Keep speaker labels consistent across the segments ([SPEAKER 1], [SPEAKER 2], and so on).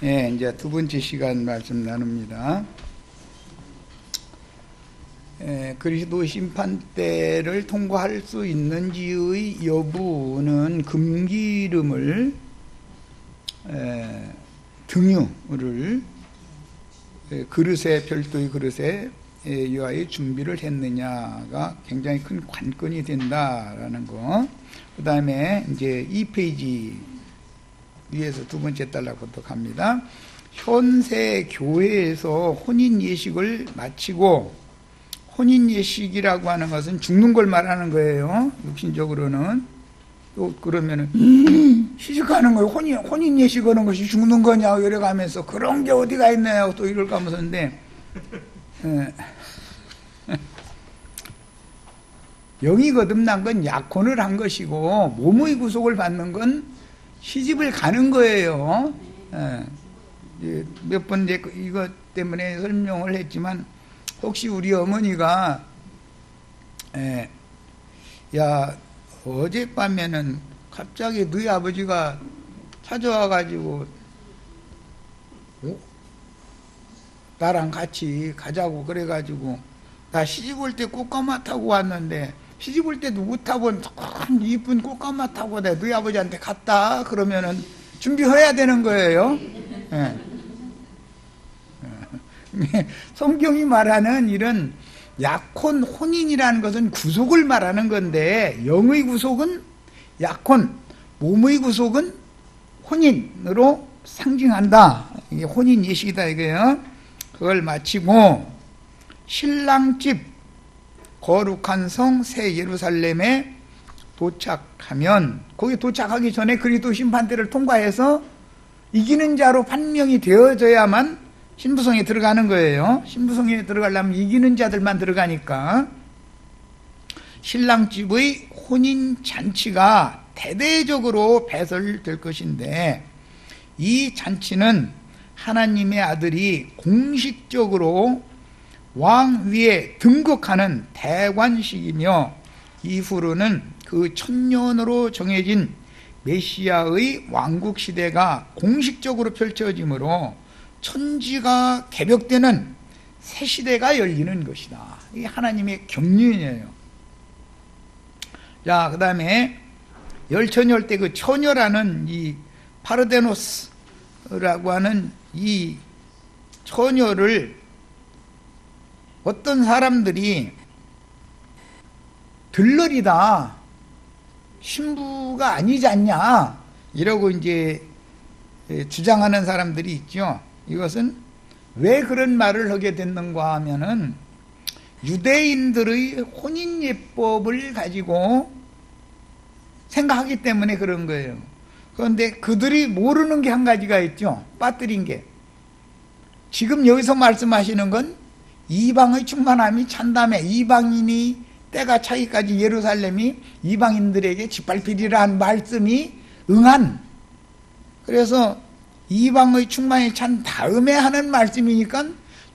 [SPEAKER 1] 예, 이제 두 번째 시간 말씀 나눕니다. 그리스도 심판 때를 통과할 수 있는지의 여부는 금기름을 등유를 그릇에 별도의 그릇에 유하여 준비를 했느냐가 굉장히 큰 관건이 된다라는 거. 그 다음에 이제 2페이지 위에서 두 번째 단락부터 갑니다. 현세 교회에서 혼인 예식을 마치고, 혼인 예식이라고 하는 것은 죽는 걸 말하는 거예요. 육신적으로는. 또 그러면은 시집가는 거 혼인 예식하는 것이 죽는 거냐 이래 가면서 그런 게 어디가 있나요? 또 이럴 가면서인데 영이 거듭난 건 약혼을 한 것이고 몸의 구속을 받는 건 시집을 가는 거예요. 몇 번 이것 때문에 설명을 했지만, 혹시 우리 어머니가 야 어젯밤에는 갑자기 너희 아버지가 찾아와가지고 나랑 같이 가자고 그래가지고 나 시집 올 때 꽃가마 타고 왔는데, 시집 올 때 누구 타고 이쁜 꽃가마 타고 내가 너희 아버지한테 갔다 그러면은 준비해야 되는 거예요. 성경이 말하는 이런 약혼, 혼인이라는 것은 구속을 말하는 건데, 영의 구속은 약혼, 몸의 구속은 혼인으로 상징한다. 이게 혼인 예식이다 이거예요. 그걸 마치고 신랑집 거룩한 성 새 예루살렘에 도착하면, 거기 도착하기 전에 그리스도 심판대를 통과해서 이기는 자로 판명이 되어져야만 신부성에 들어가는 거예요. 신부성에 들어가려면 이기는 자들만 들어가니까. 신랑집의 혼인 잔치가 대대적으로 배설될 것인데, 이 잔치는 하나님의 아들이 공식적으로 왕 위에 등극하는 대관식이며, 이후로는 그 천년으로 정해진 메시아의 왕국 시대가 공식적으로 펼쳐지므로 천지가 개벽되는 새 시대가 열리는 것이다. 이게 하나님의 경륜이에요. 자, 그 다음에 열처녀일 때 그 처녀라는 이 파르데노스라고 하는 이 처녀를 어떤 사람들이 들러리다, 신부가 아니지 않냐 이러고 이제 주장하는 사람들이 있죠. 이것은 왜 그런 말을 하게 됐는가 하면은 유대인들의 혼인예법을 가지고 생각하기 때문에 그런 거예요. 그런데 그들이 모르는 게 한 가지가 있죠. 빠뜨린 게. 지금 여기서 말씀하시는 건 이방의 충만함이 찬다며, 이방인이 때가 차기까지 예루살렘이 이방인들에게 짓밟히리라 한 말씀이 응한, 그래서 이방의 충만이 찬 다음에 하는 말씀이니까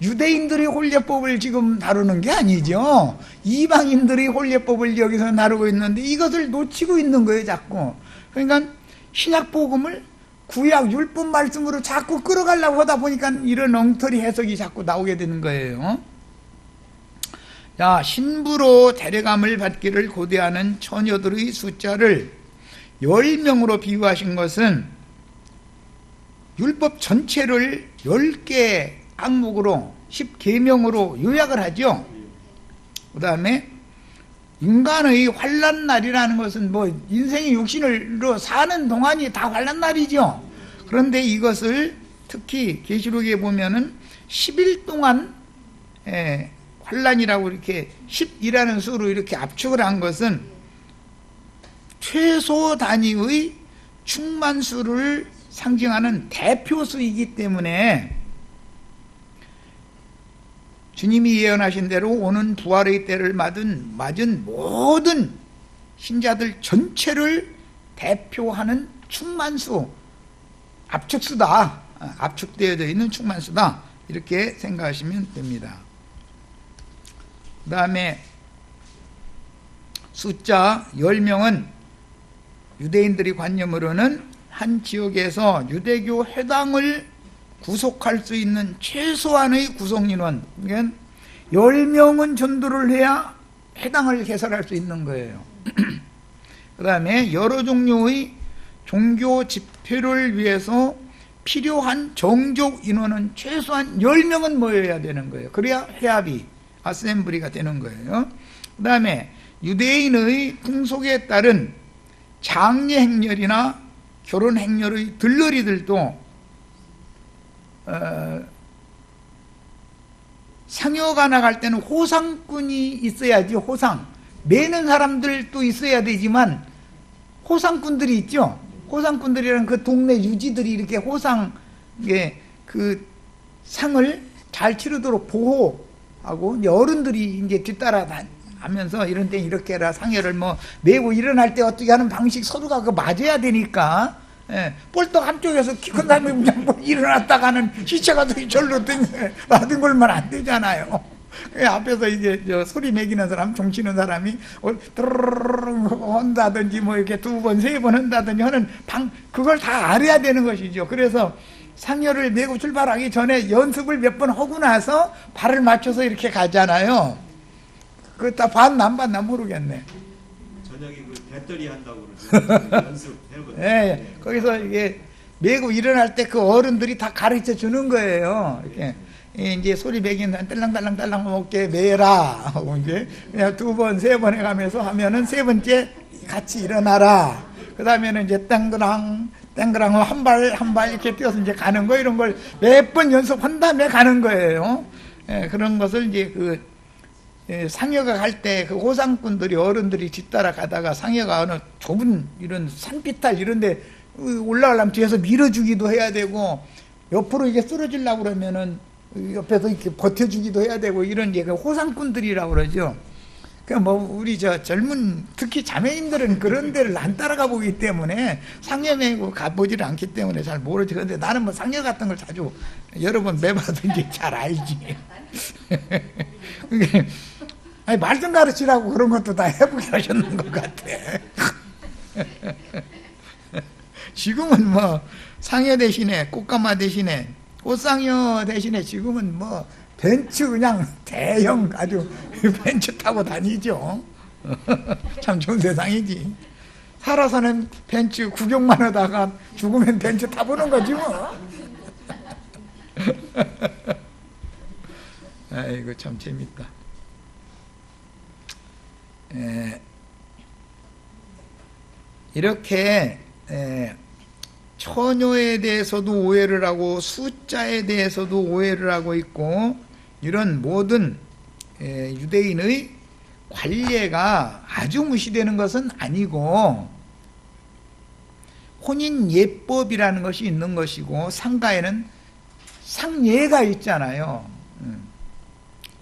[SPEAKER 1] 유대인들의 혼례법을 지금 다루는 게 아니죠. 이방인들의 혼례법을 여기서 다루고 있는데 이것을 놓치고 있는 거예요, 자꾸. 그러니까 신약복음을 구약 율법 말씀으로 자꾸 끌어가려고 하다 보니까 이런 엉터리 해석이 자꾸 나오게 되는 거예요. 자, 신부로 데려감을 받기를 고대하는 처녀들의 숫자를 10명으로 비유하신 것은 율법 전체를 10개 항목으로 10계명으로 요약을 하죠. 그 다음에 인간의 환난날이라는 것은 뭐 인생의 육신으로 사는 동안이 다 환난날이죠. 그런데 이것을 특히 계시록에 보면은 10일 동안 환난이라고 이렇게 10이라는 수로 이렇게 압축을 한 것은 최소 단위의 충만수를 상징하는 대표수이기 때문에 주님이 예언하신 대로 오는 부활의 때를 맞은 모든 신자들 전체를 대표하는 충만수, 압축수다, 압축되어져 있는 충만수다, 이렇게 생각하시면 됩니다. 그 다음에 숫자 10명은 유대인들이 관념으로는 한 지역에서 유대교 회당을 구속할 수 있는 최소한의 구속인원, 그러니까 10명은 전도를 해야 해당을 개설할 수 있는 거예요. 그 다음에 여러 종류의 종교 집회를 위해서 필요한 정족 인원은 최소한 10명은 모여야 되는 거예요. 그래야 회합이, 아셈블리가 되는 거예요. 그 다음에 유대인의 풍속에 따른 장례 행렬이나 결혼 행렬의 들러리들도 상여가 나갈 때는 호상꾼이 있어야지. 호상, 매는 사람들도 있어야 되지만 호상꾼들이 있죠. 호상꾼들이란 그 동네 유지들이 이렇게 호상, 그 상을 잘 치르도록 보호하고, 이제 어른들이 이제 뒤따라 하면서 이런 때 이렇게 해라, 상여를 뭐 메고 일어날 때 어떻게 하는 방식 서로가 그 맞아야 되니까. 예, 뻘떡 한쪽에서 키 큰 사람이 그냥 뭐 일어났다가는 시체가 절로 놔둔 걸만 안 되잖아요. 앞에서 이제 소리 매기는 사람, 종치는 사람이 드르르르 한다든지 뭐 이렇게 2번, 3번 한다든지 하는 그걸 다 알아야 되는 것이죠. 그래서 상여를 메고 출발하기 전에 연습을 몇 번 하고 나서 발을 맞춰서 이렇게 가잖아요. 그거 다 봤나 안 봤나 모르겠네.
[SPEAKER 2] 저녁에 그 배터리 한다고 그러죠. 연습해보죠.
[SPEAKER 1] 예, 거기서 이게 메고 일어날 때 그 어른들이 다 가르쳐 주는 거예요. 이렇게 이제 소리 매기는 사람 딸랑딸랑딸랑 먹게 매라 하고 이제 그냥 2번, 3번 해가면서 하면은 3번째 같이 일어나라. 그 다음에는 이제 땡그랑 한 발 이렇게 뛰어서 이제 가는 거, 이런 걸 몇 번 연습한 다음에 가는 거예요. 예, 그런 것을 이제 상여가 갈 때 그 호상꾼들이, 어른들이 뒤따라 가다가 상여가 어느 좁은 이런 산비탈 이런데 올라가려면 뒤에서 밀어주기도 해야 되고, 옆으로 이게 쓰러지려고 그러면은 옆에서 이렇게 버텨주기도 해야 되고, 이런 이제 그 호상꾼들이라고 그러죠. 뭐 우리 젊은 특히 자매님들은 그런 데를 안 따라가 보기 때문에 상여 메고 가보지를 않기 때문에 잘 모르지. 그런데 나는 뭐 상여 같은 걸 자주 여러 번 매봐도 이제 잘 알지. 아니, 말 좀 가르치라고 그런 것도 다 해보게 하셨는 것 같아. 지금은 뭐 상여 대신에 꽃가마 대신에 꽃상여 대신에 지금은 뭐 벤츠, 그냥 대형 아주 벤츠 타고 다니죠. 참 좋은 세상이지. 살아서는 벤츠 구경만 하다가 죽으면 벤츠 타보는 거지 뭐. 아이고 참 재밌다. 이렇게 처녀에 대해서도 오해를 하고 숫자에 대해서도 오해를 하고 있고, 이런 모든 유대인의 관례가 아주 무시되는 것은 아니고, 혼인 예법이라는 것이 있는 것이고, 상가에는 상예가 있잖아요.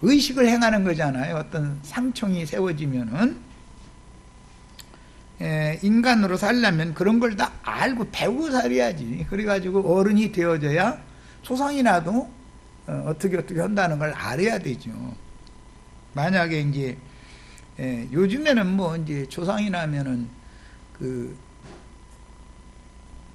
[SPEAKER 1] 의식을 행하는 거잖아요. 어떤 상총이 세워지면은 인간으로 살려면 그런 걸 다 알고 배우고 살아야지. 그래가지고 어른이 되어져야 조상이나도 어떻게 한다는 걸 알아야 되죠. 만약에 이제 요즘에는 뭐 이제 조상이나면은 그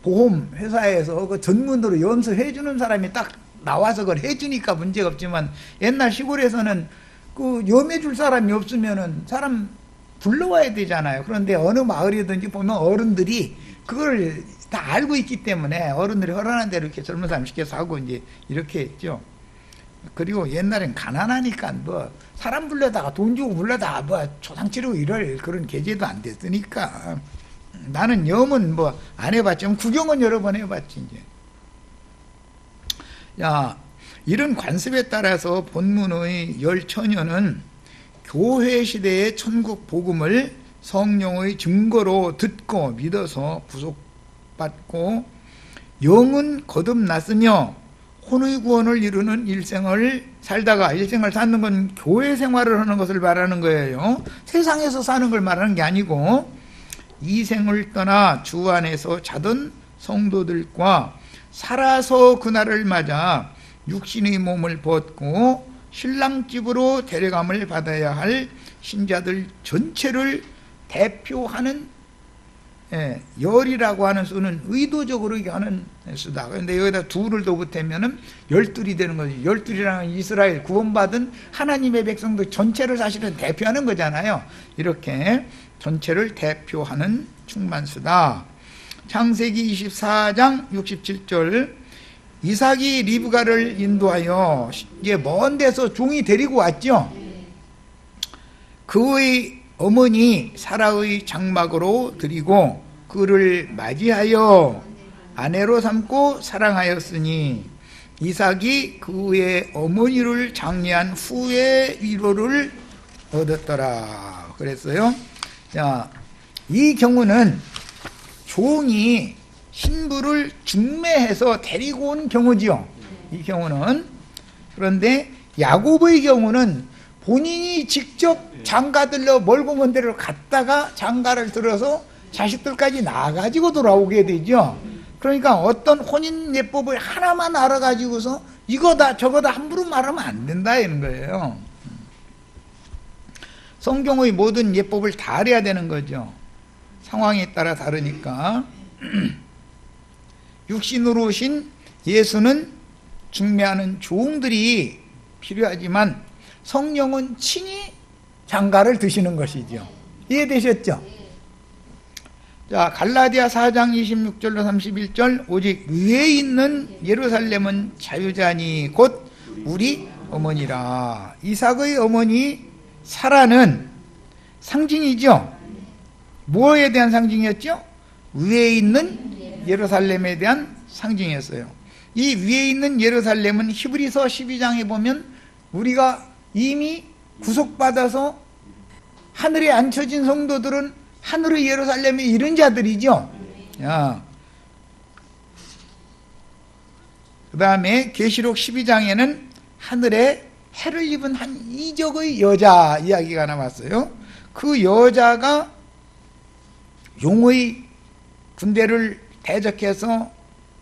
[SPEAKER 1] 보험 회사에서 그 전문으로 염소해 주는 사람이 딱 나와서 그걸 해주니까 문제가 없지만, 옛날 시골에서는 그 염해 줄 사람이 없으면은 사람 불러와야 되잖아요. 그런데 어느 마을이든지 보면 어른들이 그걸 다 알고 있기 때문에 어른들이 허락한 대로 이렇게 젊은 사람 시켜서 하고 이제 이렇게 했죠. 그리고 옛날엔 가난하니까 뭐 사람 불러다가 돈 주고 불러다가 뭐 초상 치르고 이럴 그런 계제도 안 됐으니까, 나는 염은 뭐 안 해봤지만 구경은 여러 번 해봤지. 이제 이런 관습에 따라서 본문의 열처녀는 교회 시대의 천국 복음을 성령의 증거로 듣고 믿어서 구속받고 영은 거듭났으며 혼의 구원을 이루는 일생을 살다가, 일생을 사는 건 교회 생활을 하는 것을 말하는 거예요. 세상에서 사는 걸 말하는 게 아니고, 이 생을 떠나 주 안에서 자던 성도들과 살아서 그날을 맞아 육신의 몸을 벗고 신랑집으로 데려감을 받아야 할 신자들 전체를 대표하는 예, 열이라고 하는 수는 의도적으로 이렇게 하는 수다. 그런데 여기다 둘을 더 붙으면은 열둘이 되는 거지. 열둘이라는 이스라엘 구원받은 하나님의 백성들 전체를 사실은 대표하는 거잖아요. 이렇게 전체를 대표하는 충만수다. 창세기 24장 67절, 이삭이 리브가를 인도하여 이제 먼 데서 종이 데리고 왔죠. 그의 어머니 사라의 장막으로 드리고 그를 맞이하여 아내로 삼고 사랑하였으니 이삭이 그의 어머니를 장례한 후에 위로를 얻었더라 그랬어요. 자, 이 경우는 종이 신부를 중매해서 데리고 온 경우지요. 이 경우는. 그런데 야곱의 경우는 본인이 직접 장가들러 멀고 먼 데를 갔다가 장가를 들어서 자식들까지 낳아가지고 돌아오게 되죠. 그러니까 어떤 혼인 예법을 하나만 알아가지고서 이거다 저거다 함부로 말하면 안 된다 이런 거예요. 성경의 모든 예법을 다 알아야 되는 거죠. 상황에 따라 다르니까. 육신으로 오신 예수는 중매하는 종들이 필요하지만 성령은 친히 장가를 드시는 것이죠. 이해되셨죠? 자, 갈라디아 4장 26절로 31절, 오직 위에 있는 예루살렘은 자유자니 곧 우리 어머니라. 이삭의 어머니 사라는 상징이죠. 뭐에 대한 상징이었죠? 위에 있는 예루살렘에 대한 상징이었어요. 이 위에 있는 예루살렘은 히브리서 12장에 보면 우리가 이미 구속받아서 하늘에 앉혀진 성도들은 하늘의 예루살렘에 이른 자들이죠. 그 다음에 계시록 12장에는 하늘에 해를 입은 한 이적의 여자 이야기가 나왔어요. 그 여자가 용의 군대를 대적해서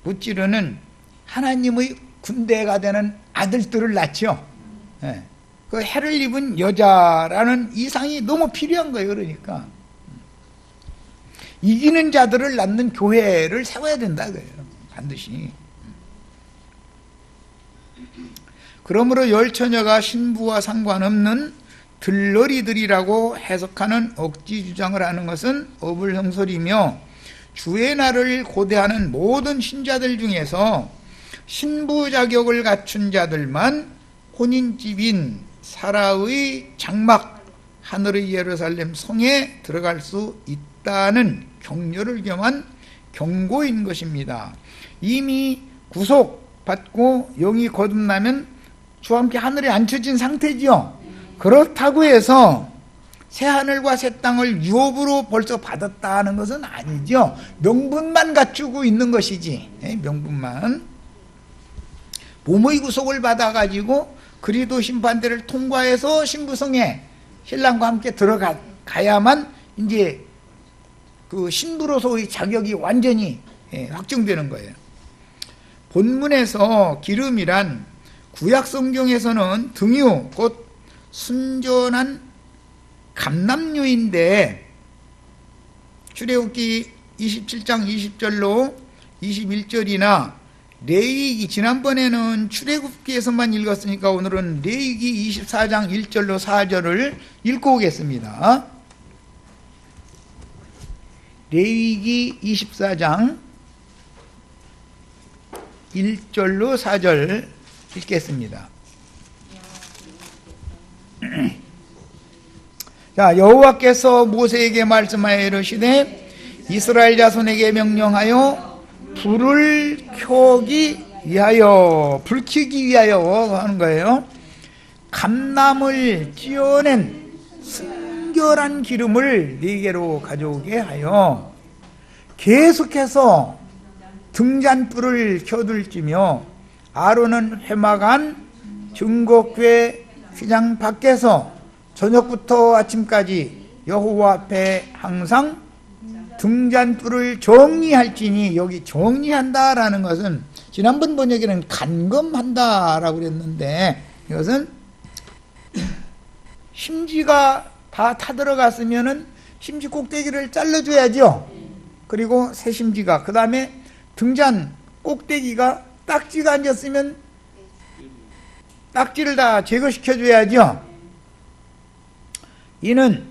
[SPEAKER 1] 무찌르는 하나님의 군대가 되는 아들들을 낳죠. 그 해를 입은 여자라는 이상이 너무 필요한 거예요. 그러니까 이기는 자들을 낳는 교회를 세워야 된다 그래요. 반드시. 그러므로 열처녀가 신부와 상관없는 들러리들이라고 해석하는 억지 주장을 하는 것은 어불성설이며 주의 날을 고대하는 모든 신자들 중에서 신부 자격을 갖춘 자들만 혼인집인 사라의 장막 하늘의 예루살렘 성에 들어갈 수 있다는 격려를 겸한 경고인 것입니다. 이미 구속받고 영이 거듭나면 주와 함께 하늘에 앉혀진 상태지요. 그렇다고 해서 새하늘과 새 땅을 유업으로 벌써 받았다는 것은 아니죠. 명분만 갖추고 있는 것이지. 명분만. 몸의 구속을 받아가지고 그리도 심판대를 통과해서 신부성에 신랑과 함께 들어가야만 이제 그 신부로서의 자격이 완전히 확정되는 거예요. 본문에서 기름이란 구약 성경에서는 등유, 곧 순전한 감람유인데 출애굽기 27장 20절로 21절이나 레위기, 지난번에는 출애굽기에서만 읽었으니까 오늘은 레위기 24장 1절로 4절을 읽고 오겠습니다. 레위기 24장 1절로 4절 읽겠습니다. 자, 여호와께서 모세에게 말씀하여 이르시되 이스라엘 자손에게 명령하여 불을 켜기 위하여, 불 켜기 위하여 하는 거예요. 감람을 찌어낸 순결한 기름을 4개로 가져오게 하여 계속해서 등잔불을 켜둘지며 아론은 회막안 증거궤 휘장 밖에서 저녁부터 아침까지 여호와 앞에 항상 등잔불을 정리할지니, 여기 정리한다라는 것은 지난번 번역에는 간검한다라고 그랬는데 이것은 심지가 다 타들어갔으면은 심지 꼭대기를 잘라줘야죠. 그리고 새심지가, 그 다음에 등잔 꼭대기가 딱지가 앉았으면 딱지를 다 제거시켜 줘야죠. 이는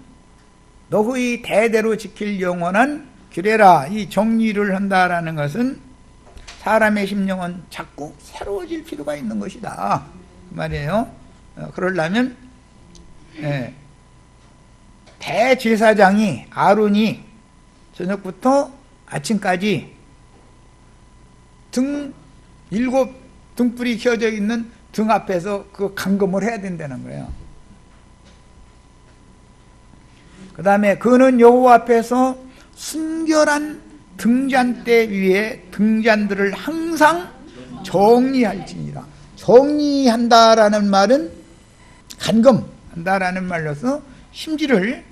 [SPEAKER 1] 너희 대대로 지킬 영원한 규례라. 이 정리를 한다라는 것은 사람의 심령은 자꾸 새로워질 필요가 있는 것이다 그 말이에요. 그러려면 대제사장이 아론이 저녁부터 아침까지 일곱 등불이 켜져 있는 등 앞에서 그 감금을 해야 된다는 거예요. 그 다음에 그는 여호와 앞에서 순결한 등잔대 위에 등잔들을 항상 정리할지니라. 정리한다라는 말은 감금한다라는 말로서 심지를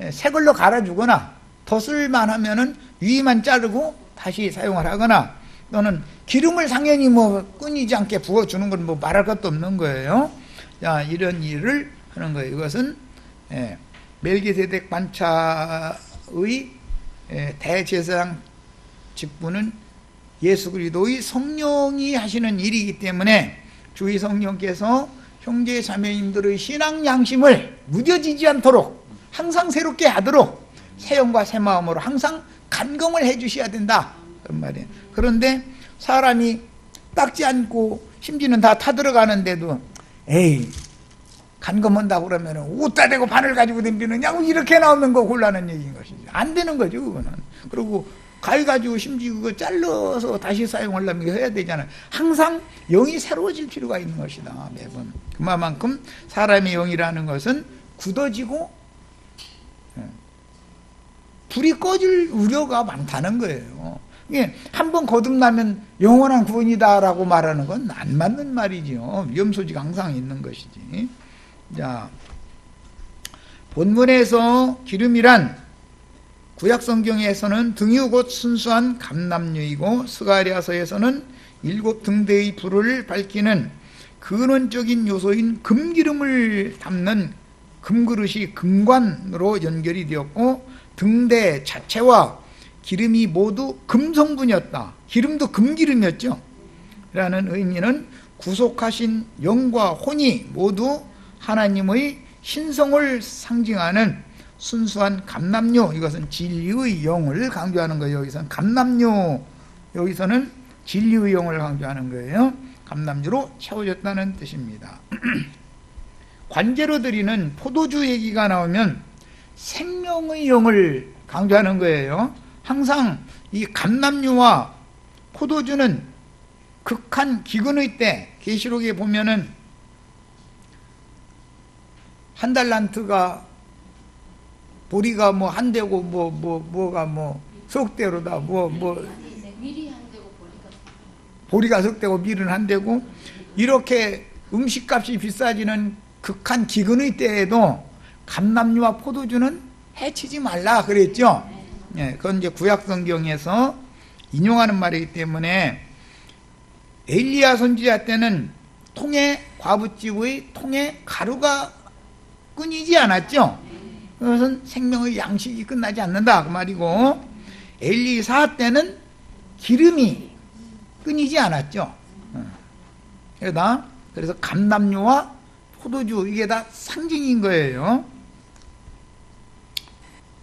[SPEAKER 1] 새 걸로 갈아주거나 더 쓸만하면은 위만 자르고 다시 사용을 하거나, 또는 기름을 상연히 뭐 끊이지 않게 부어주는 건 뭐 말할 것도 없는 거예요. 자, 이런 일을 하는 거예요. 이것은 멜기세덱 반차의 대제사장 직분은 예수 그리스도의 성령이 하시는 일이기 때문에 주의 성령께서 형제 자매님들의 신앙 양심을 무뎌지지 않도록 항상 새롭게 하도록 새 영과 새 마음으로 항상 간검을 해 주셔야 된다 그런 말이에요. 그런데 사람이 닦지 않고 심지는 다 타들어가는데도 에이 간검한다고 그러면 옷다 대고 바늘 가지고 덤비느냐고 이렇게 나오면 거 곤란한 얘기인 것이지. 안 되는 거죠 그거는. 그리고 가위 가지고 심지 그거 잘라서 다시 사용하려면 해야 되잖아요. 항상 영이 새로워질 필요가 있는 것이다 매번. 그만큼 사람의 영이라는 것은 굳어지고 불이 꺼질 우려가 많다는 거예요. 이게 한번 거듭나면 영원한 구원이다라고 말하는 건 안 맞는 말이죠. 위험소지가 항상 있는 것이지. 자, 본문에서 기름이란 구약성경에서는 등이 곧 순수한 감람류이고 스가랴서에서는 7등대의 불을 밝히는 근원적인 요소인 금기름을 담는 금그릇이 금관으로 연결이 되었고, 등대 자체와 기름이 모두 금성분이었다. 기름도 금기름이었죠. 라는 의미는 구속하신 영과 혼이 모두 하나님의 신성을 상징하는 순수한 감람류, 이것은 진리의 영을 강조하는 거예요. 여기서는 감람류, 여기서는 진리의 영을 강조하는 거예요. 감람류로 채워졌다는 뜻입니다. 관제로 드리는 포도주 얘기가 나오면 생명의 영을 강조하는 거예요. 항상 이 감람류와 포도주는 극한 기근의 때, 계시록에 보면은 한 달란트가 보리가 뭐 한 대고 뭐가 석 대로다
[SPEAKER 3] 밀이 한 대고
[SPEAKER 1] 보리가 석 대고 밀은 한 대고, 이렇게 음식값이 비싸지는 극한 기근의 때에도 감람류와 포도주는 해치지 말라 그랬죠. 예, 그건 이제 구약 성경에서 인용하는 말이기 때문에 엘리야 선지자 때는 통에 과부집의 통에 가루가 끊이지 않았죠. 그것은 생명의 양식이 끝나지 않는다 그 말이고, 엘리사 때는 기름이 끊이지 않았죠. 그래서 감람류와 포도주 이게 다 상징인 거예요.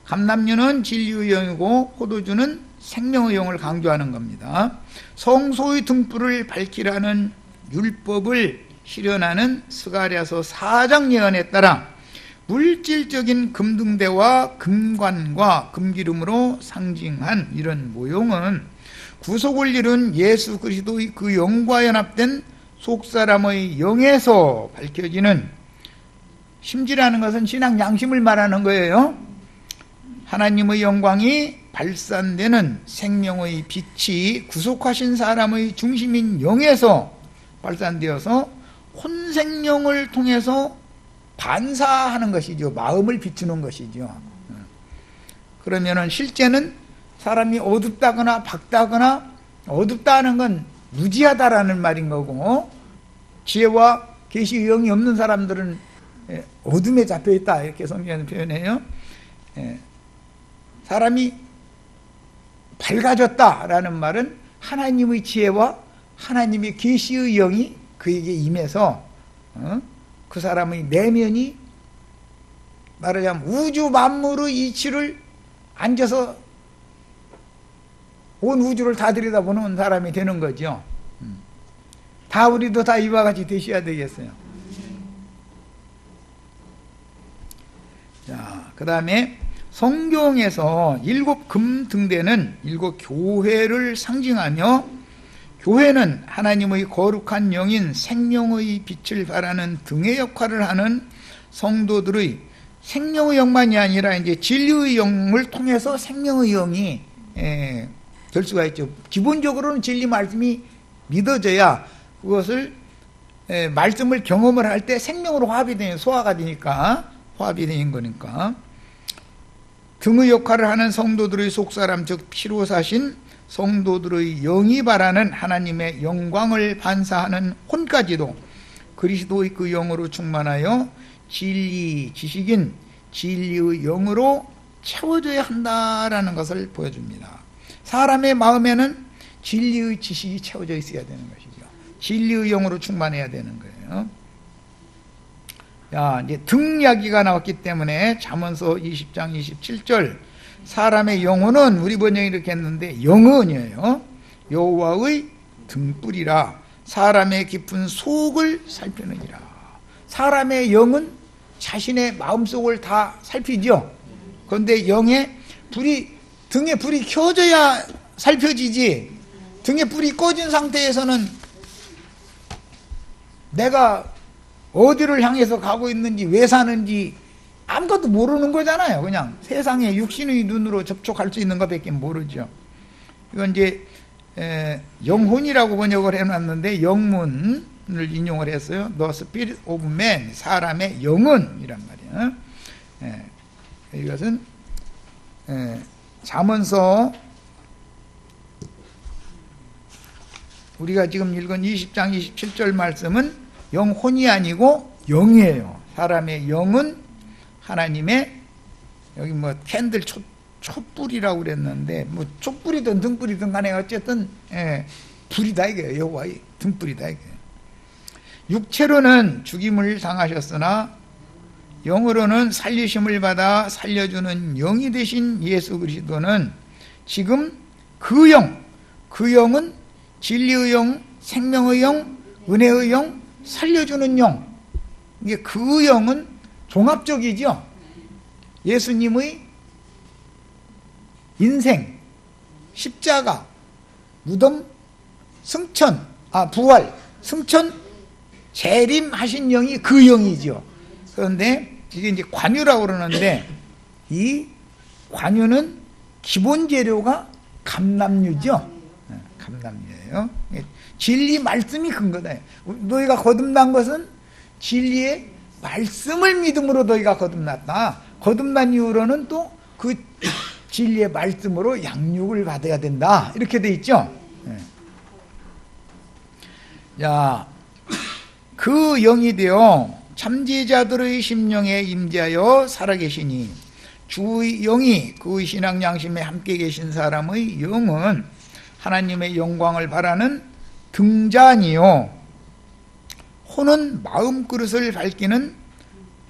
[SPEAKER 1] 감람류는 진리의 영이고 포도주는 생명의 영을 강조하는 겁니다. 성소의 등불을 밝히라는 율법을 실현하는 스가랴서 4장 예언에 따라 물질적인 금등대와 금관과 금기름으로 상징한 이런 모형은 구속을 이룬 예수 그리스도의 그 영과 연합된 속사람의 영에서 밝혀지는, 심지라는 것은 신앙 양심을 말하는 거예요. 하나님의 영광이 발산되는 생명의 빛이 구속하신 사람의 중심인 영에서 발산되어서 혼생령을 통해서 반사하는 것이죠. 마음을 비추는 것이죠. 그러면은 실제는 사람이 어둡다거나 밝다거나, 어둡다 하는 건 무지하다라는 말인 거고, 지혜와 계시의 영이 없는 사람들은 어둠에 잡혀있다, 이렇게 성경에서 표현해요. 사람이 밝아졌다라는 말은 하나님의 지혜와 하나님의 계시의 영이 그에게 임해서 그 사람의 내면이 말하자면 우주 만물의 이치를 앉아서 온 우주를 다 들여다보는 사람이 되는 거죠. 다 우리도 다 이와 같이 되셔야 되겠어요. 자, 그 다음에 성경에서 7 금등대는 7 교회를 상징하며, 교회는 하나님의 거룩한 영인 생명의 빛을 발하는 등의 역할을 하는 성도들의 생명의 영만이 아니라 이제 진리의 영을 통해서 생명의 영이 될 수가 있죠. 기본적으로는 진리 말씀이 믿어져야 그것을 말씀을 경험을 할 때 생명으로 화합이 되는, 소화가 되니까, 화합이 되는 거니까. 등의 역할을 하는 성도들의 속사람, 즉 피로 사신 성도들의 영이 바라는 하나님의 영광을 반사하는 혼까지도 그리스도의 그 영으로 충만하여 진리 지식인 진리의 영으로 채워져야 한다라는 것을 보여줍니다. 사람의 마음에는 진리의 지식이 채워져 있어야 되는 것이죠. 진리의 영으로 충만해야 되는 거예요. 자, 이제 등 이야기가 나왔기 때문에 잠언서 20장 27절, 사람의 영혼은, 우리 번역이 이렇게 했는데 영혼이에요. 여호와의 등불이라 사람의 깊은 속을 살피느니라. 사람의 영은 자신의 마음속을 다 살피죠. 그런데 영에 불이, 등에 불이 켜져야 살펴지지, 등에 불이 꺼진 상태에서는 내가 어디를 향해서 가고 있는지, 왜 사는지 아무것도 모르는 거잖아요. 그냥 세상에 육신의 눈으로 접촉할 수 있는 것밖에 모르죠. 이건 이제 영혼이라고 번역을 해놨는데 영문을 인용을 했어요. The Spirit of Man, 사람의 영혼이란 말이에요. 이것은 잠언서, 우리가 지금 읽은 20장 27절 말씀은 영혼이 아니고 영이에요. 사람의 영은 하나님의, 여기 뭐 캔들 촛불이라고 그랬는데 뭐 촛불이든 등불이든 간에 어쨌든 불이다 이거예요. 여호와의 등불이다 이거예요. 육체로는 죽임을 당하셨으나 영으로는 살리심을 받아 살려주는 영이 되신 예수 그리스도는 지금 그 영은 진리의 영, 생명의 영, 은혜의 영, 살려주는 영, 이게 그 영은 종합적이죠. 예수님의 인생, 십자가, 무덤, 승천, 부활, 승천, 재림하신 영이 그 영이죠. 그런데 이게 이제 관유라고 그러는데, 이 관유는 기본 재료가 감람유죠. 감람유예요. 진리 말씀이 근거다. 너희가 거듭난 것은 진리의 말씀을 믿음으로 너희가 거듭났다. 거듭난 이후로는 또 그 진리의 말씀으로 양육을 받아야 된다. 이렇게 돼 있죠. 자, 그 영이 되어 참지자들의 심령에 임재하여 살아계시니, 주의 영이 그 신앙 양심에 함께 계신 사람의 영은 하나님의 영광을 바라는 등잔이요, 혼은 마음 그릇을 밝히는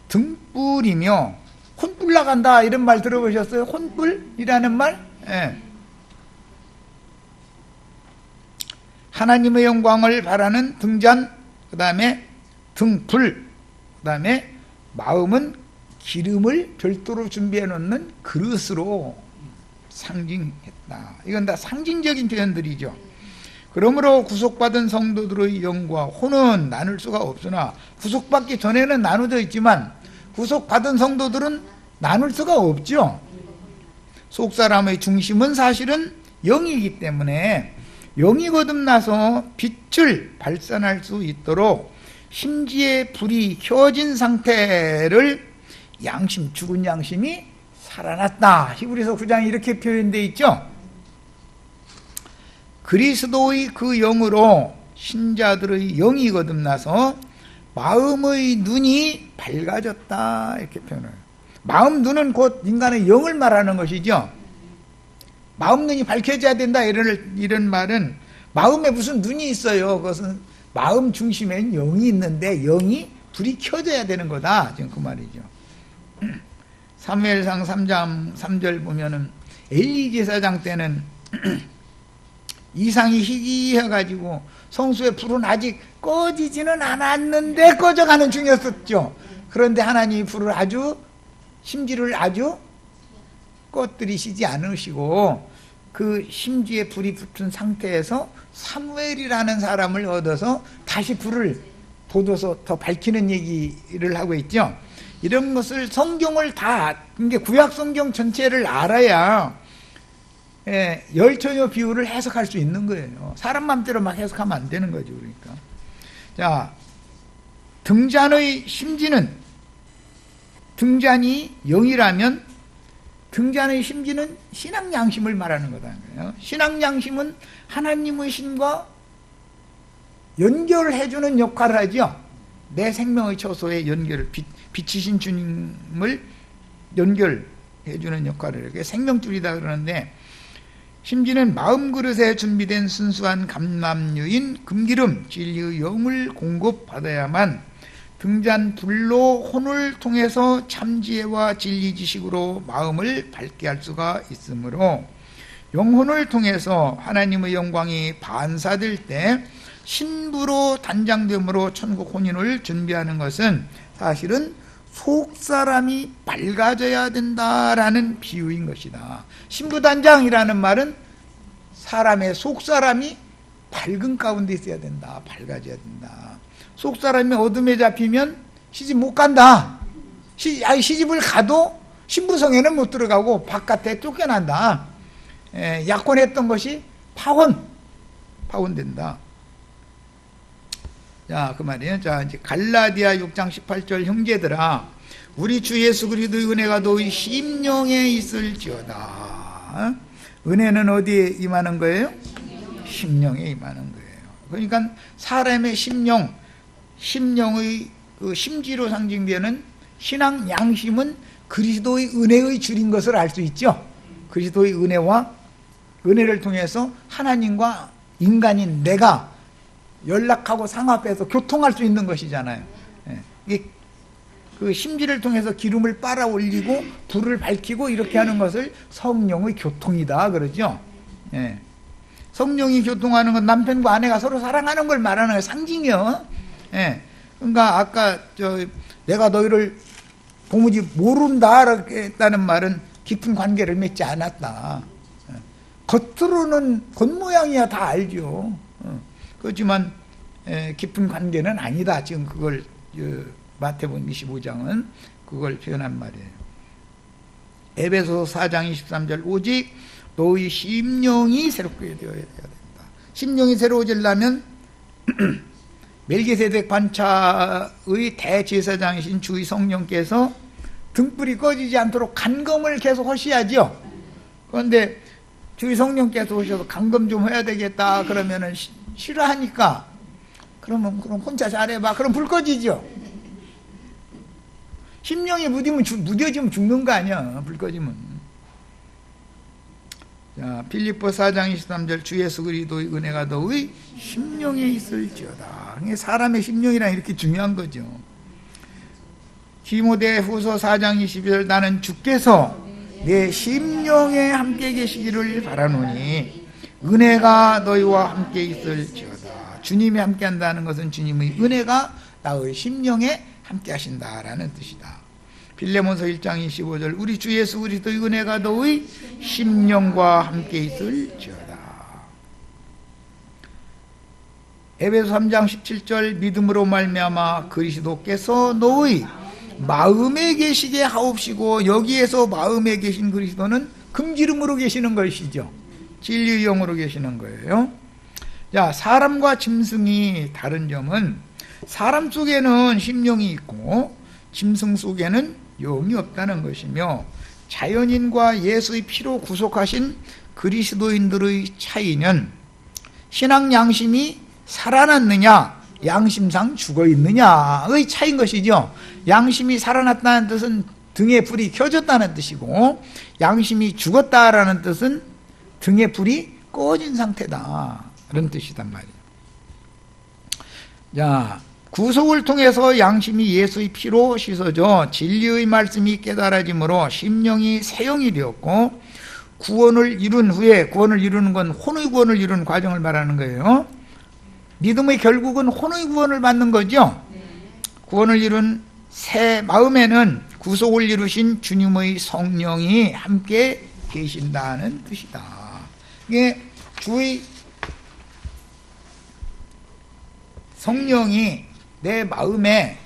[SPEAKER 1] 등불이며, 혼불 나간다 이런 말 들어보셨어요? 혼불이라는 말? 하나님의 영광을 바라는 등잔, 그 다음에 등불, 그 다음에 마음은 기름을 별도로 준비해 놓는 그릇으로 상징했다. 이건 다 상징적인 표현들이죠. 그러므로 구속받은 성도들의 영과 혼은 나눌 수가 없으나, 구속받기 전에는 나누어져 있지만 구속받은 성도들은 나눌 수가 없죠. 속사람의 중심은 사실은 영이기 때문에 영이 거듭나서 빛을 발산할 수 있도록 심지에 불이 켜진 상태를 양심, 죽은 양심이 살아났다. 히브리서 9장에 이렇게 표현되어 있죠. 그리스도의 그 영으로 신자들의 영이 거듭나서 마음의 눈이 밝아졌다. 이렇게 표현해요. 마음 눈은 곧 인간의 영을 말하는 것이죠. 마음 눈이 밝혀져야 된다 이런 말은 마음에 무슨 눈이 있어요. 그것은 마음 중심엔 영이 있는데 영이 불이 켜져야 되는 거다. 지금 그 말이죠. 사무엘상 3장 3절 보면은 엘리 제사장 때는 이상이 희귀해가지고 성소의 불은 아직 꺼지지는 않았는데 꺼져가는 중이었었죠. 그런데 하나님이 불을 아주 심지를 아주 꺼뜨리시지 않으시고 그 심지에 불이 붙은 상태에서 사무엘이라는 사람을 얻어서 다시 불을 돋워서 더 밝히는 얘기를 하고 있죠. 이런 것을 성경을 다, 이게 구약 성경 전체를 알아야 열처녀 비유를 해석할 수 있는 거예요. 사람 맘대로 막 해석하면 안 되는 거죠. 그러니까. 자, 등잔의 심지는, 등잔이 영이라면 등잔의 심지는 신앙 양심을 말하는 거다. 신앙 양심은 하나님의 신과 연결해주는 역할을 하죠. 내 생명의 처소에 연결을, 빛이신 주님을 연결해주는 역할을 해요. 생명줄이다 그러는데, 심지는 마음 그릇에 준비된 순수한 감람유인 금기름 진리의 영을 공급받아야만 등잔 불로 혼을 통해서 참지혜와 진리 지식으로 마음을 밝게 할 수가 있으므로, 영혼을 통해서 하나님의 영광이 반사될 때 신부로 단장됨으로 천국 혼인을 준비하는 것은 사실은 속사람이 밝아져야 된다라는 비유인 것이다. 신부단장이라는 말은 사람의 속사람이 밝은 가운데 있어야 된다. 밝아져야 된다. 속사람이 어둠에 잡히면 시집 못 간다. 시집을 가도 신부성에는 못 들어가고 바깥에 쫓겨난다. 약혼했던 것이 파혼된다. 자, 그 말이에요. 자, 이제 갈라디아 6장 18절 형제들아, 우리 주 예수 그리스도의 은혜가 너희 심령에 있을지어다. 은혜는 어디에 임하는 거예요? 심령에 임하는 거예요. 그러니까 사람의 심령의 그 심지로 상징되는 신앙 양심은 그리스도의 은혜의 줄인 것을 알 수 있죠. 그리스도의 은혜를 통해서 하나님과 인간인 내가 연락하고 상합해서 교통할 수 있는 것이잖아요. 이게 그 심지를 통해서 기름을 빨아 올리고 불을 밝히고 이렇게 하는 것을 성령의 교통이다 그러죠. 성령이 교통하는 건 남편과 아내가 서로 사랑하는 걸 말하는 거예요. 상징이요. 그러니까 아까 내가 너희를 도무지 모른다 이렇게 했다는 말은 깊은 관계를 맺지 않았다. 겉으로는 겉모양이야 다 알죠. 그렇지만 깊은 관계는 아니다. 지금 그걸 마태복음 25장은 그걸 표현한 말이에요. 에베소서 4장 23절 오직 너희 심령이 새롭게 되어야 된다. 심령이 새로워지려면 멜기세덱 반차의 대제사장이신 주의 성령께서 등불이 꺼지지 않도록 간검을 계속 하셔야죠. 그런데 주의 성령께서 오셔서 간검 좀 해야 되겠다 그러면은 싫어하니까 그럼 혼자 잘해봐. 그럼 불 꺼지죠. 심령이 무뎌지면 죽는 거 아니야. 불 꺼지면. 자, 빌립보 4장 23절 주 예수 그리스도의 은혜가 너희 심령에 있을지어다. 사람의 심령이란 이렇게 중요한 거죠. 디모데후서 4장 22절 나는 주께서 내 심령에 함께 계시기를 바라노니 은혜가 너희와 함께 있을지어다. 주님이 함께 한다는 것은 주님의 은혜가 나의 심령에 함께 하신다라는 뜻이다. 빌레몬서 1장 25절 우리 주 예수 그리스도의 은혜가 너의 심령과 함께 있을지어다. 에베소 3장 17절 믿음으로 말미암아 그리스도께서 너의 마음에 계시게 하옵시고, 여기에서 마음에 계신 그리스도는 금기름으로 계시는 것이죠. 진리의 영으로 계시는 거예요. 자, 사람과 짐승이 다른 점은 사람 속에는 심령이 있고 짐승 속에는 영이 없다는 것이며, 자연인과 예수의 피로 구속하신 그리스도인들의 차이는 신앙 양심이 살아났느냐 양심상 죽어있느냐의 차이인 것이죠. 양심이 살아났다는 뜻은 등에 불이 켜졌다는 뜻이고, 양심이 죽었다라는 뜻은 등에 불이 꺼진 상태다. 그런 뜻이단 말이에요. 자, 구속을 통해서 양심이 예수의 피로 씻어져 진리의 말씀이 깨달아짐으로 심령이 새 영이 되었고, 구원을 이룬 후에, 구원을 이루는 건 혼의 구원을 이루는 과정을 말하는 거예요. 믿음의 결국은 혼의 구원을 받는 거죠. 구원을 이룬 새 마음에는 구속을 이루신 주님의 성령이 함께 계신다는 뜻이다. 이게 주의 성령이 내 마음에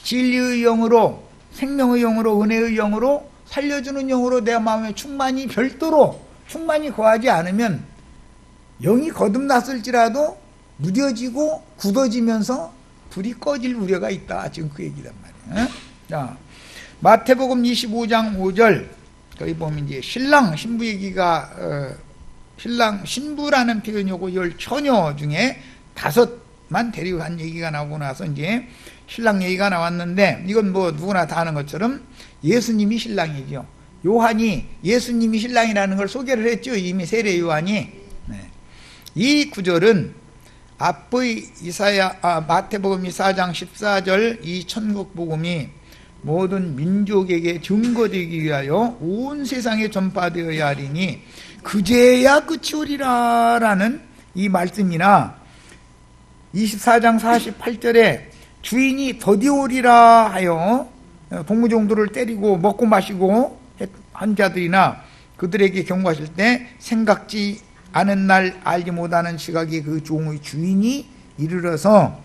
[SPEAKER 1] 진리의 영으로, 생명의 영으로, 은혜의 영으로, 살려주는 영으로 내 마음에 충만히, 별도로 충만히 거하지 않으면 영이 거듭났을지라도 무뎌지고 굳어지면서 불이 꺼질 우려가 있다. 지금 그 얘기단 말이에요. 자, 마태복음 25장 5절, 거기 보면 이제 신랑, 신부 얘기가, 신랑, 신부라는 표현이 오고 10처녀 중에 5만 데리고 간 얘기가 나오고 나서 이제 신랑 얘기가 나왔는데, 이건 뭐 누구나 다 아는 것처럼 예수님이 신랑이죠. 요한이 예수님이 신랑이라는 걸 소개를 했죠. 이미 세례 요한이. 네. 이 구절은 앞의 마태복음 24장 14절 이 천국 복음이 모든 민족에게 증거되기 위하여 온 세상에 전파되어야 하리니 그제야 끝이 오리라 라는 이 말씀이나 24장 48절에 주인이 더디 오리라 하여 동무종들을 때리고 먹고 마시고 한 자들이나 그들에게 경고하실 때 생각지 않은 날 알지 못하는 시각에 그 종의 주인이 이르러서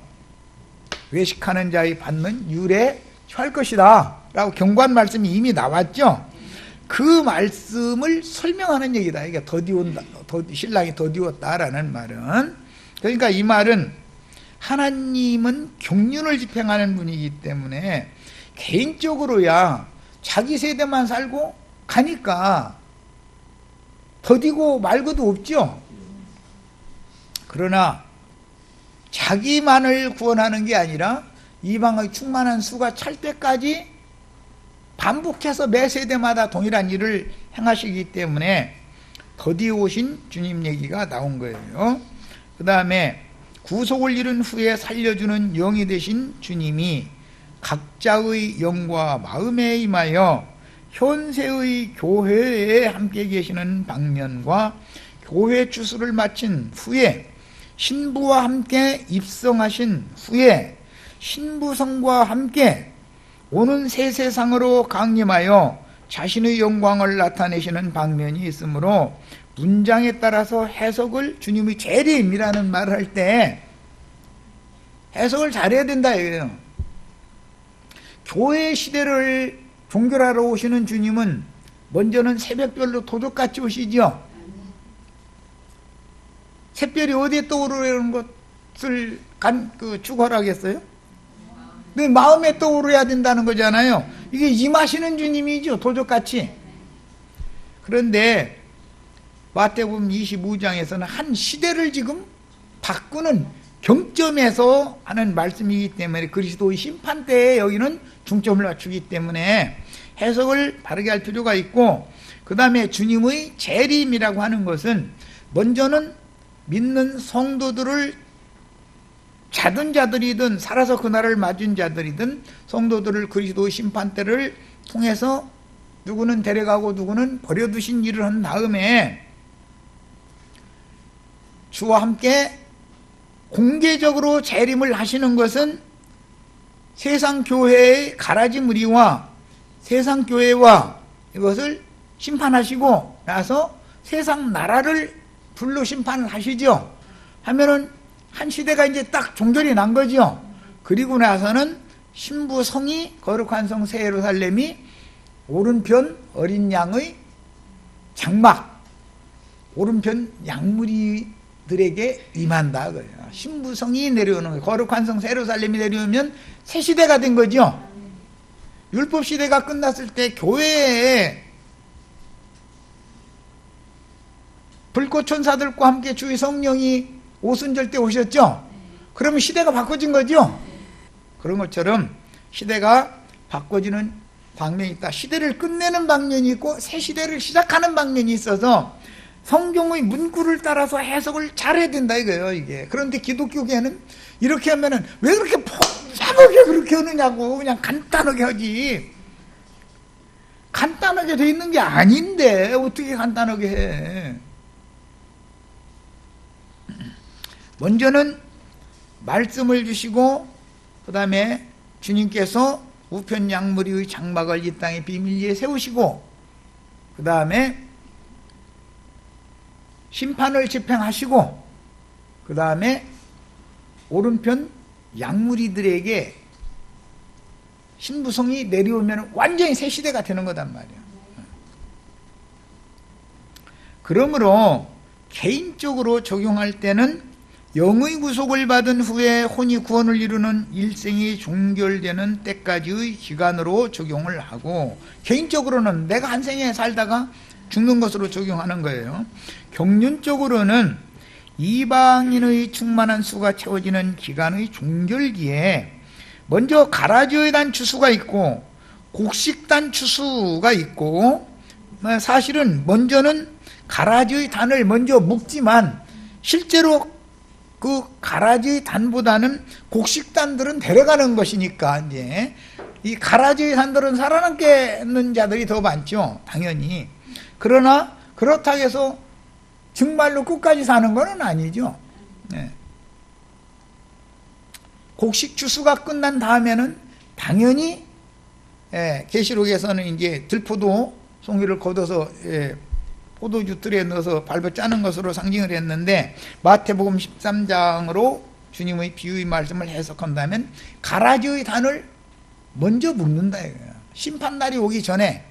[SPEAKER 1] 외식하는 자의 받는 율에 처할 것이다 라고 경고한 말씀이 이미 나왔죠. 그 말씀을 설명하는 얘기다. 이게 더디온다, 신랑이 더디웠다라는 말은, 그러니까 이 말은 하나님은 경륜을 집행하는 분이기 때문에 개인적으로야 자기 세대만 살고 가니까 더디고 말 것도 없죠. 그러나 자기만을 구원하는 게 아니라 이방의 충만한 수가 찰 때까지 반복해서 매 세대마다 동일한 일을 행하시기 때문에 더디 오신 주님 얘기가 나온 거예요. 그 다음에 구속을 이룬 후에 살려주는 영이 되신 주님이 각자의 영과 마음에 임하여 현세의 교회에 함께 계시는 방면과 교회 추수를 마친 후에 신부와 함께 입성하신 후에 신부성과 함께 오는 새 세상으로 강림하여 자신의 영광을 나타내시는 방면이 있으므로 문장에 따라서 해석을 주님의 재림이라는 말을 할 때 해석을 잘해야 된다 이거예요. 교회 시대를 종결하러 오시는 주님은 먼저는 새벽별로 도적같이 오시죠. 새별이 어디에 떠오르는 것을 추구하라겠어요? 내 마음에 떠오르야 된다는 거잖아요. 이게 임하시는 주님이죠, 도적같이. 그런데 마태복음 25장에서는 한 시대를 지금 바꾸는 경점에서 하는 말씀이기 때문에 그리스도의 심판 때에 여기는 중점을 맞추기 때문에 해석을 바르게 할 필요가 있고, 그 다음에 주님의 재림이라고 하는 것은 먼저는 믿는 성도들을 자든 자들이든 살아서 그날을 맞은 자들이든 성도들을 그리스도의 심판대를 통해서 누구는 데려가고 누구는 버려두신 일을 한 다음에 주와 함께 공개적으로 재림을 하시는 것은 세상 교회의 가라지 무리와 세상 교회와 이것을 심판하시고 나서 세상 나라를 불로 심판을 하시죠. 하면은 한 시대가 이제 딱 종결이 난 거죠. 그리고 나서는 신부 성이, 거룩한 성 새 예루살렘이 오른편 어린 양의 장막, 오른편 양무리들에게 임한다 그래요. 신부 성이 내려오는 거예요. 거룩한 성 새 예루살렘이 내려오면 새 시대가 된 거죠. 율법 시대가 끝났을 때 교회에 불꽃 천사들과 함께 주의 성령이 오순절 때 오셨죠? 그러면 시대가 바꿔진 거죠? 그런 것처럼 시대가 바꿔지는 방면이 있다. 시대를 끝내는 방면이 있고 새 시대를 시작하는 방면이 있어서 성경의 문구를 따라서 해석을 잘해야 된다 이거예요, 이게. 그런데 기독교계는 이렇게 하면은 왜 그렇게 복잡하게 그렇게 하느냐고. 그냥 간단하게 하지. 간단하게 돼 있는 게 아닌데 어떻게 간단하게 해. 먼저는 말씀을 주시고 그 다음에 주님께서 우편 양무리의 장막을 이 땅의 비밀리에 세우시고 그 다음에 심판을 집행하시고 그 다음에 오른편 양무리들에게 신부성이 내려오면 완전히 새 시대가 되는 거단 말이야. 그러므로 개인적으로 적용할 때는 영의 구속을 받은 후에 혼이 구원을 이루는 일생이 종결되는 때까지의 기간으로 적용을 하고, 개인적으로는 내가 한 생에 살다가 죽는 것으로 적용하는 거예요. 경륜적으로는 이방인의 충만한 수가 채워지는 기간의 종결기에 먼저 가라지의단 추수가 있고 곡식단 추수가 있고, 사실은 먼저는 가라지의 단을 먼저 묶지만 실제로 그 가라지의 단보다는 곡식단들은 데려가는 것이니까 이제 이 가라지의 단들은 살아남는 자들이 더 많죠, 당연히. 그러나 그렇다고 해서 정말로 끝까지 사는 건 아니죠. 네. 곡식 추수가 끝난 다음에는 당연히 계시록에서는 이제 들포도 송이를 걷어서 포도주 틀에 넣어서 밟아 짜는 것으로 상징을 했는데, 마태복음 13장으로 주님의 비유의 말씀을 해석한다면 가라지의 단을 먼저 묶는다 이거예요. 심판날이 오기 전에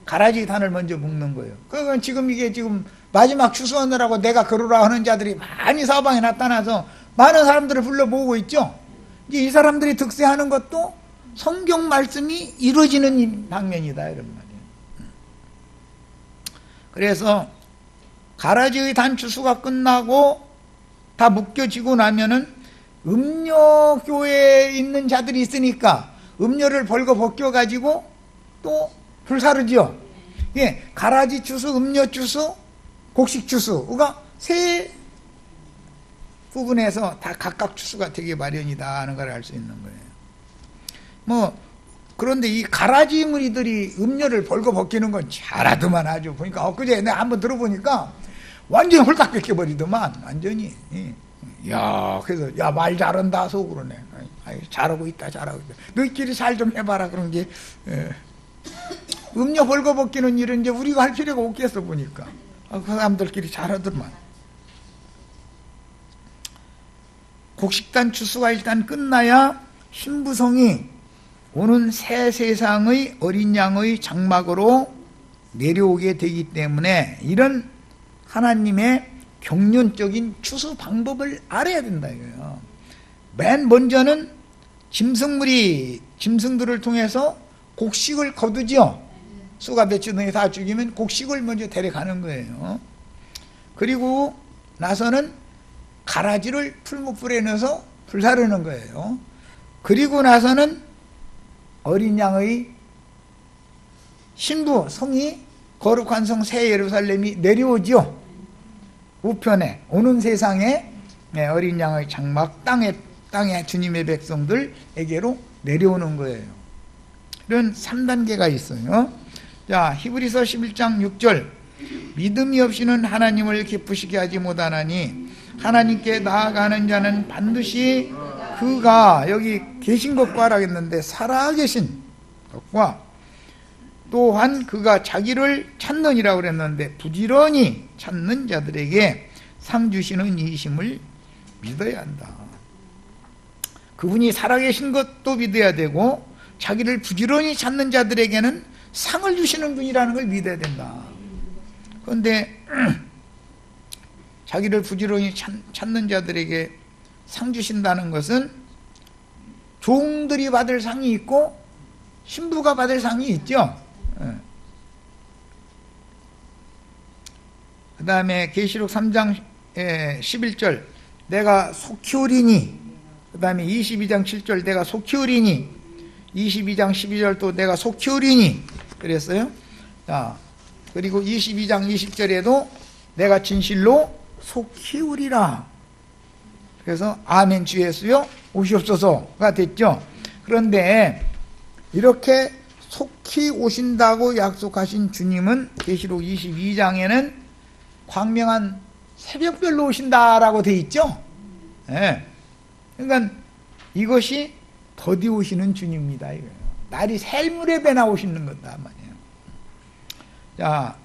[SPEAKER 1] 가라지의 단을 먼저 묶는 거예요. 그건 지금 이게 지금 마지막 추수하느라고 내가 그러라 하는 자들이 많이 사방에 나타나서 많은 사람들을 불러 모으고 있죠. 이제 이 사람들이 득세하는 것도 성경 말씀이 이루어지는 방면이다 이런 말이에요. 그래서 가라지의 단 추수가 끝나고 다 묶여지고 나면은 음료교회에 있는 자들이 있으니까 음료를 벌거 벗겨가지고 또 불사르죠. 예, 가라지 추수, 음료 추수, 곡식 추수가 세 부분에서 다 각각 추수가 되기 마련이다 하는 걸 알 수 있는 거예요. 그런데 이 가라지 무리들이 음료를 벌거 벗기는 건 잘하더만 아주. 보니까 엊그제 내가 한번 들어보니까 완전히 홀딱 벗겨버리더만 완전히. 야, 그래서 야, 말 잘한다 속으로네. 잘하고 있다, 잘하고 있다. 너희끼리 잘 좀 해봐라. 그런 게 음료 벌거 벗기는 일은 이제 우리가 할 필요가 없겠어 보니까. 그 사람들끼리 잘하더만. 곡식단 추수가 일단 끝나야 신부성이 오는 새 세상의 어린 양의 장막으로 내려오게 되기 때문에 이런 하나님의 경륜적인 추수 방법을 알아야 된다 이거예요. 맨 먼저는 짐승들을 통해서 곡식을 거두죠. 수가 몇주 등에 다 죽이면 곡식을 먼저 데려가는 거예요. 그리고 나서는 가라지를 풀무불에 넣어서 불사르는 거예요. 그리고 나서는 어린 양의 신부 성이 거룩한 성 새 예루살렘이 내려오죠. 우편에 오는 세상에 어린 양의 장막 땅에 주님의 백성들에게로 내려오는 거예요. 이런 3단계가 있어요. 자, 히브리서 11장 6절. 믿음이 없이는 하나님을 기쁘시게 하지 못하나니 하나님께 나아가는 자는 반드시 그가 여기 계신 것과 하라겠는데 살아계신 것과 또한 그가 자기를 찾느니라고 그랬는데 부지런히 찾는 자들에게 상 주시는 이심을 믿어야 한다. 그분이 살아계신 것도 믿어야 되고 자기를 부지런히 찾는 자들에게는 상을 주시는 분이라는 걸 믿어야 된다. 그런데 자기를 부지런히 찾는 자들에게 상 주신다는 것은 종들이 받을 상이 있고 신부가 받을 상이 있죠. 그 다음에 계시록 3장 11절 내가 속히 오리니, 그 다음에 22장 7절 내가 속히 오리니, 22장 12절도 내가 속히 오리니 그랬어요. 자, 그리고 22장 20절에도 내가 진실로 속히 오리라. 그래서 아멘 주 예수여 오시옵소서가 됐죠. 그런데 이렇게 속히 오신다고 약속하신 주님은 계시록 22장에는 광명한 새벽별로 오신다라고 돼 있죠. 네. 그러니까 이것이 더디 오시는 주님입니다. 이거예요. 날이 셀물에 배 나오시는 거다 말이에요. 자,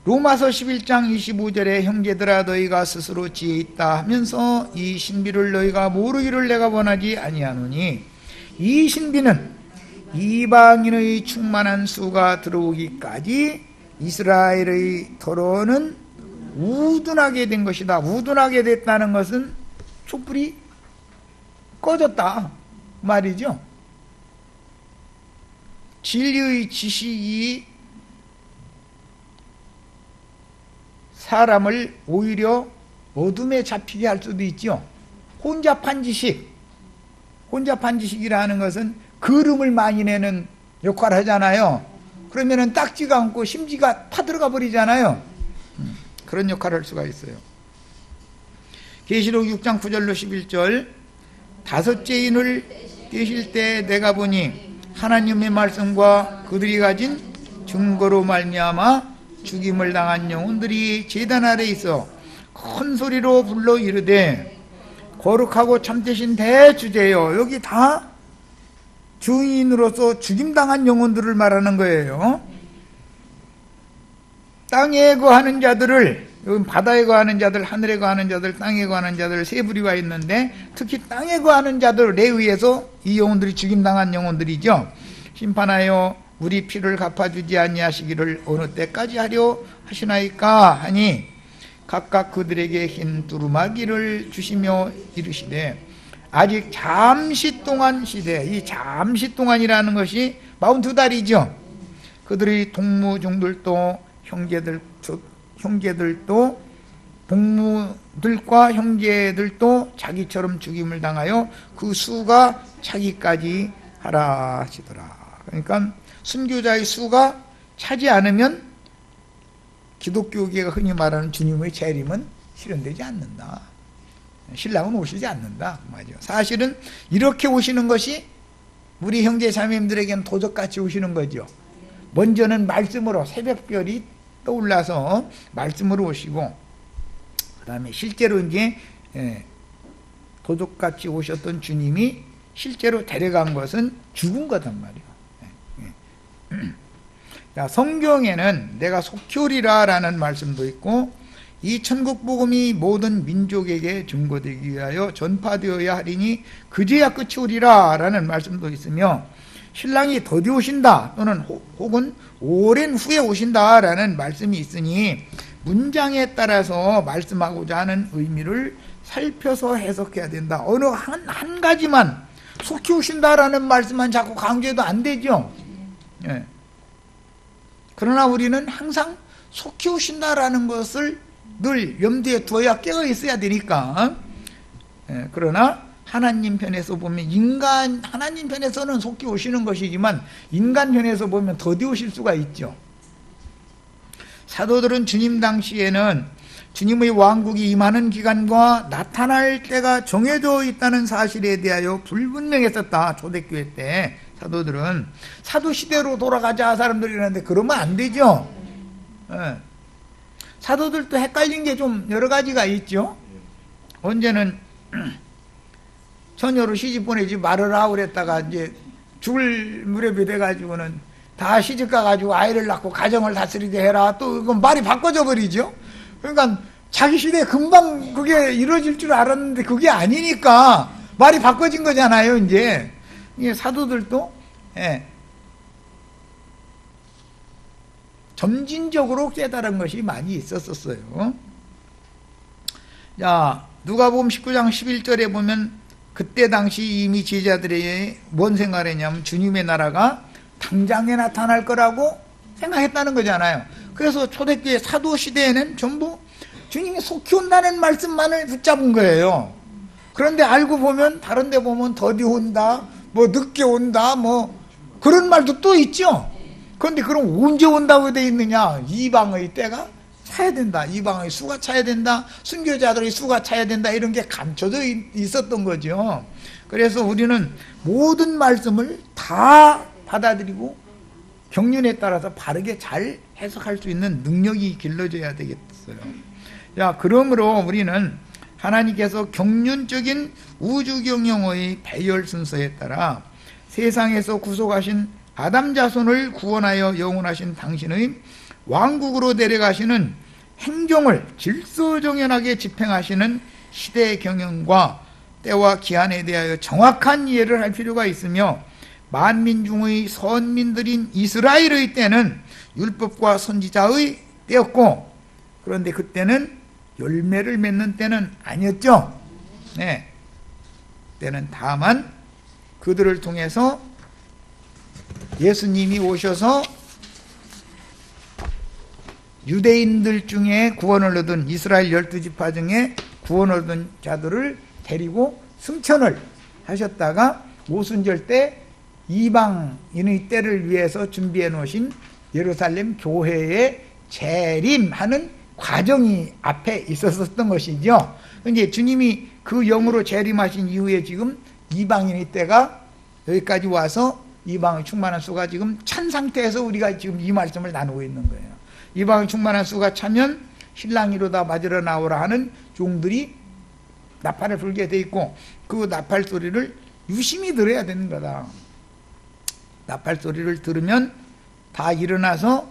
[SPEAKER 1] 로마서 11장 25절에 형제들아 너희가 스스로 지혜 있다 하면서 이 신비를 너희가 모르기를 내가 원하지 아니하노니 이 신비는 이방인의 충만한 수가 들어오기까지 이스라엘의 더러는 우둔하게 된 것이다. 우둔하게 됐다는 것은 촛불이 꺼졌다 말이죠. 진리의 지식이 사람을 오히려 어둠에 잡히게 할 수도 있죠. 혼잡한 지식이라는 것은 그름을 많이 내는 역할을 하잖아요. 그러면은 딱지가 않고 심지가 파들어가 버리잖아요. 그런 역할을 할 수가 있어요. 계시록 6장 9절로 11절 다섯째 인을 떼실 때 내가 보니 하나님의 말씀과 그들이 가진 증거로 말미암아 죽임을 당한 영혼들이 제단 아래 있어 큰 소리로 불러 이르되 거룩하고 참되신 대주제여. 여기 다 증인으로서 죽임당한 영혼들을 말하는 거예요. 땅에 거하는 자들을, 여기 바다에 거하는 자들, 하늘에 거하는 자들, 땅에 거하는 자들 세 부류가 있는데 특히 땅에 거하는 자들에 의해서 이 영혼들이 죽임당한 영혼들이죠. 심판하여 우리 피를 갚아주지 아니하시기를 어느 때까지 하려 하시나이까 하니 각각 그들에게 흰 두루마기를 주시며 이르시되 아직 잠시 동안 시대, 이 잠시 동안이라는 것이 42달이죠. 그들의 동무중들도 형제들도 동무들과 형제들도 자기처럼 죽임을 당하여 그 수가 차기까지 하라 하시더라. 그러니까 순교자의 수가 차지 않으면 기독교계가 흔히 말하는 주님의 재림은 실현되지 않는다. 신랑은 오시지 않는다. 맞죠. 사실은 이렇게 오시는 것이 우리 형제 자매님들에게는 도적같이 오시는 거죠. 먼저는 말씀으로 새벽별이 떠올라서 말씀으로 오시고 그 다음에 실제로 이제 도적같이 오셨던 주님이 실제로 데려간 것은 죽은 거단 말이에요. 자, 성경에는 내가 속히 오리라 라는 말씀도 있고 이 천국복음이 모든 민족에게 증거되기 위하여 전파되어야 하리니 그제야 끝이 오리라 라는 말씀도 있으며 신랑이 더디 오신다 또는 혹은 오랜 후에 오신다 라는 말씀이 있으니 문장에 따라서 말씀하고자 하는 의미를 살펴서 해석해야 된다. 어느 한 가지만 속히 오신다라는 말씀만 자꾸 강조해도 안 되죠. 예. 그러나 우리는 항상 속히 오신다라는 것을 늘 염두에 두어야 깨어 있어야 되니까. 예. 그러나 하나님 편에서 보면 하나님 편에서는 속히 오시는 것이지만 인간 편에서 보면 더디 오실 수가 있죠. 사도들은 주님 당시에는 주님의 왕국이 임하는 기간과 나타날 때가 정해져 있다는 사실에 대하여 불분명했었다. 초대교회 때 사도들은 사도시대로 돌아가자 사람들이 이러는데 그러면 안 되죠. 예. 사도들도 헷갈린 게 좀 여러 가지가 있죠. 언제는 처녀로 시집 보내지 말으라 그랬다가 이제 죽을 무렵이 돼가지고는 다 시집 가가지고 아이를 낳고 가정을 다스리게 해라. 또 이건 말이 바꿔져 버리죠. 그러니까 자기 시대에 금방 그게 이루어질 줄 알았는데 그게 아니니까 말이 바꿔진 거잖아요. 이제 이게 사도들도 점진적으로 깨달은 것이 많이 있었어요. 자, 누가복음 19장 11절에 보면 그때 당시 이미 제자들이 뭔 생각을 했냐면 주님의 나라가 당장에 나타날 거라고 생각했다는 거잖아요. 그래서 초대교회 사도 시대에는 전부 주님이 속히 온다는 말씀만을 붙잡은 거예요. 그런데 알고 보면 다른 데 보면 더디 온다, 뭐 늦게 온다, 뭐 그런 말도 또 있죠. 그런데 그럼 언제 온다고 돼 있느냐? 이방의 때가 차야 된다. 이방의 수가 차야 된다. 순교자들의 수가 차야 된다. 이런 게 감춰져 있었던 거죠. 그래서 우리는 모든 말씀을 다 받아들이고 경륜에 따라서 바르게 잘 해석할 수 있는 능력이 길러져야 되겠어요. 자, 그러므로 우리는 하나님께서 경륜적인 우주 경영의 배열 순서에 따라 세상에서 구속하신 아담 자손을 구원하여 영원하신 당신의 왕국으로 데려가시는 행정을 질서정연하게 집행하시는 시대 경영과 때와 기한에 대하여 정확한 이해를 할 필요가 있으며, 만민 중의 선민들인 이스라엘의 때는 율법과 선지자의 때였고, 그런데 그때는 열매를 맺는 때는 아니었죠. 네. 때는 다만 그들을 통해서 예수님이 오셔서 유대인들 중에 구원을 얻은, 이스라엘 12지파 중에 구원을 얻은 자들을 데리고 승천을 하셨다가 오순절 때 이방인의 때를 위해서 준비해 놓으신 예루살렘 교회에 재림하는 과정이 앞에 있었던 것이죠. 이제 주님이 그 영으로 재림하신 이후에 지금 이방인의 때가 여기까지 와서 이방의 충만한 수가 지금 찬 상태에서 우리가 지금 이 말씀을 나누고 있는 거예요. 이방의 충만한 수가 차면 신랑이로다 맞으러 나오라 하는 종들이 나팔을 불게 돼 있고, 그 나팔 소리를 유심히 들어야 되는 거다. 나팔 소리를 들으면 다 일어나서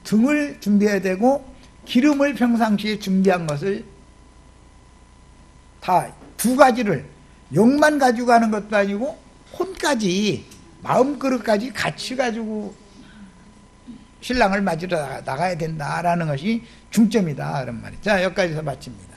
[SPEAKER 1] 등을 준비해야 되고, 기름을 평상시에 준비한 것을 다 두 가지를, 영만 가지고 가는 것도 아니고 혼까지, 마음그릇까지 같이 가지고 신랑을 맞으러 나가야 된다라는 것이 중점이다, 그런 말이죠. 자, 여기까지서 마칩니다.